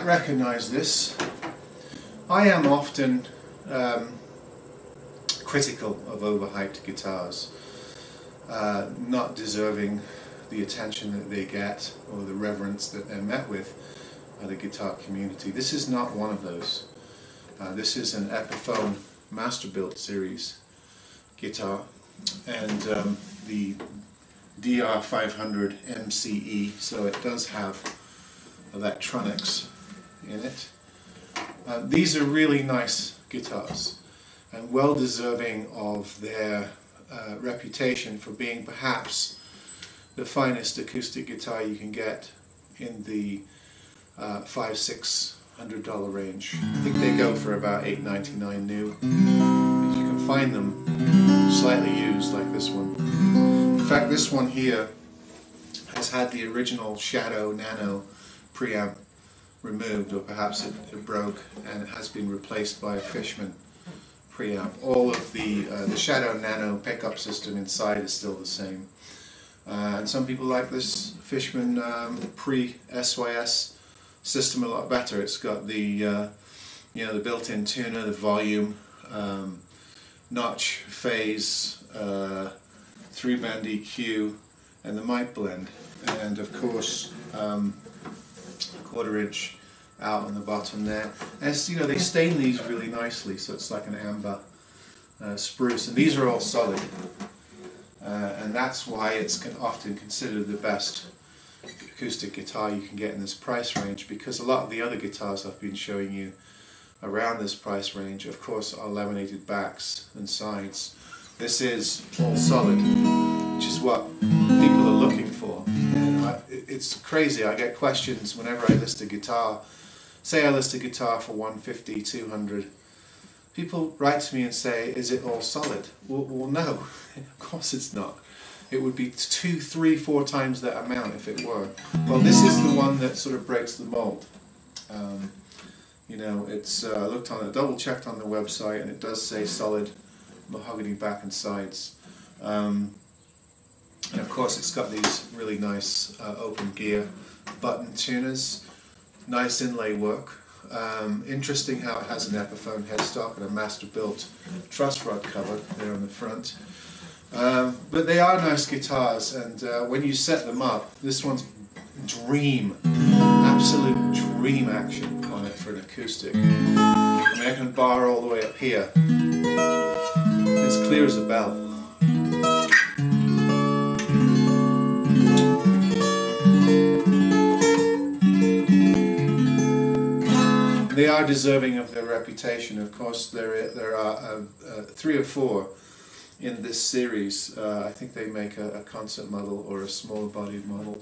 recognize this. I am often critical of overhyped guitars, not deserving the attention that they get or the reverence that they're met with by the guitar community. This is not one of those. This is an Epiphone Masterbilt series guitar, and the MR500MCE, so it does have electronics in it. These are really nice guitars and well deserving of their reputation for being perhaps the finest acoustic guitar you can get in the $500–600 range. I think they go for about $8.99 new, but you can find them slightly used like this one. In fact, this one here has had the original Shadow Nano preamp removed, or perhaps it broke, and it has been replaced by a Fishman preamp. All of the Shadow Nano pickup system inside is still the same. And some people like this Fishman pre-SYS system a lot better. It's got the the built-in tuner, the volume, notch, phase, 3-band EQ, and the mic blend, and of course a 1/4 inch out on the bottom there. As you know, they stain these really nicely, so it's like an amber spruce, and these are all solid, and that's why it's often considered the best acoustic guitar you can get in this price range, because a lot of the other guitars I've been showing you around this price range, of course, are laminated backs and sides. This is all solid, which is what people are looking for. And it's crazy. I get questions whenever I list a guitar. Say I list a guitar for $150, $200. People write to me and say, "Is it all solid?" Well, no, of course it's not. It would be 2, 3, 4 times that amount if it were. Well, this is the one that sort of breaks the mold. It's looked on, double-checked on the website, and it does say solid mahogany back and sides. And of course, it's got these really nice open gear button tuners, nice inlay work. Interesting how it has an Epiphone headstock and a Masterbilt truss rod cover there on the front. But they are nice guitars, and when you set them up, this one's absolute dream action on it for an acoustic. I mean, I can bar all the way up here. It's clear as a bell. They are deserving of their reputation. Of course, there are 3 or 4 in this series. I think they make a concert model or a smaller bodied model.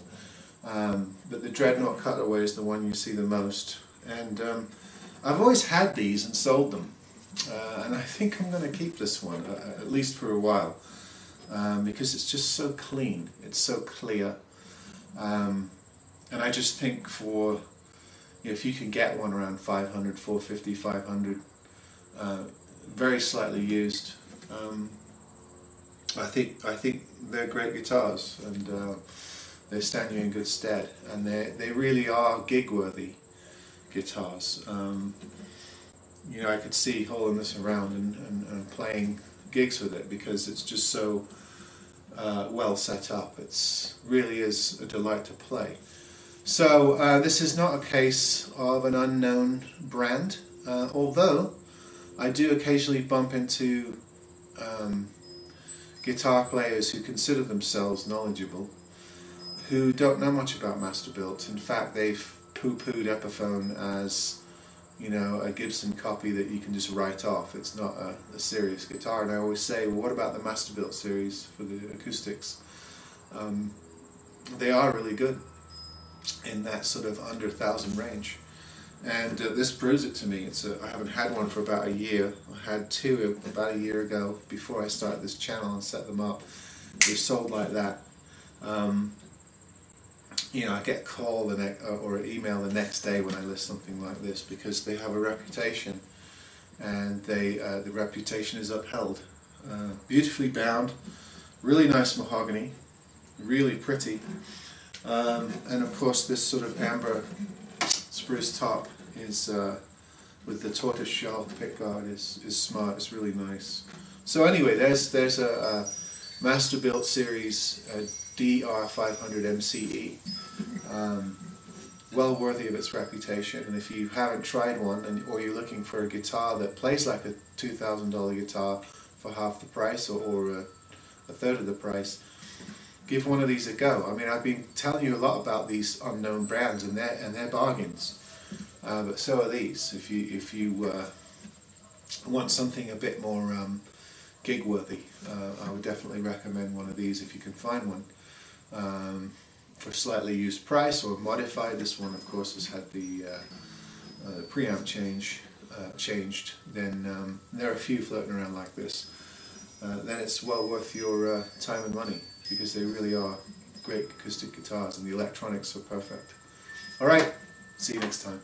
But the Dreadnought Cutaway is the one you see the most. And I've always had these and sold them. And I think I'm going to keep this one, at least for a while. Because it's just so clean. It's so clear. And I just think for... if you can get one around 500, 450, 500, very slightly used, I think they're great guitars, and they stand you in good stead, and they really are gig-worthy guitars. I could see hauling this around and playing gigs with it, because it's just so well set up. It's really is a delight to play. So this is not a case of an unknown brand, although I do occasionally bump into guitar players who consider themselves knowledgeable, who don't know much about Masterbilt. In fact, they've poo-pooed Epiphone as, a Gibson copy that you can just write off. It's not a serious guitar. And I always say, well, what about the Masterbilt series for the acoustics? They are really good in that sort of under 1,000 range, and this proves it to me. I haven't had one for about a year. I had 2 about a year ago before I started this channel and set them up. They're sold like that. I get a call or an email the next day when I list something like this, because they have a reputation, and the reputation is upheld. Beautifully bound, really nice mahogany, really pretty. And of course this sort of amber spruce top is with the tortoise shell pickguard is smart. It's really nice. So anyway, there's a Masterbilt series DR500MCE. Well worthy of its reputation, and if you haven't tried one, or you're looking for a guitar that plays like a $2,000 guitar for half the price or a third of the price, give one of these a go. I mean, I've been telling you a lot about these unknown brands, and they're bargains, but so are these. If you want something a bit more gig worthy, I would definitely recommend one of these if you can find one. For a slightly used price or modified. This one, of course, has had the preamp changed. Then there are a few floating around like this. Then it's well worth your time and money, because they really are great acoustic guitars, and the electronics are perfect. All right, see you next time.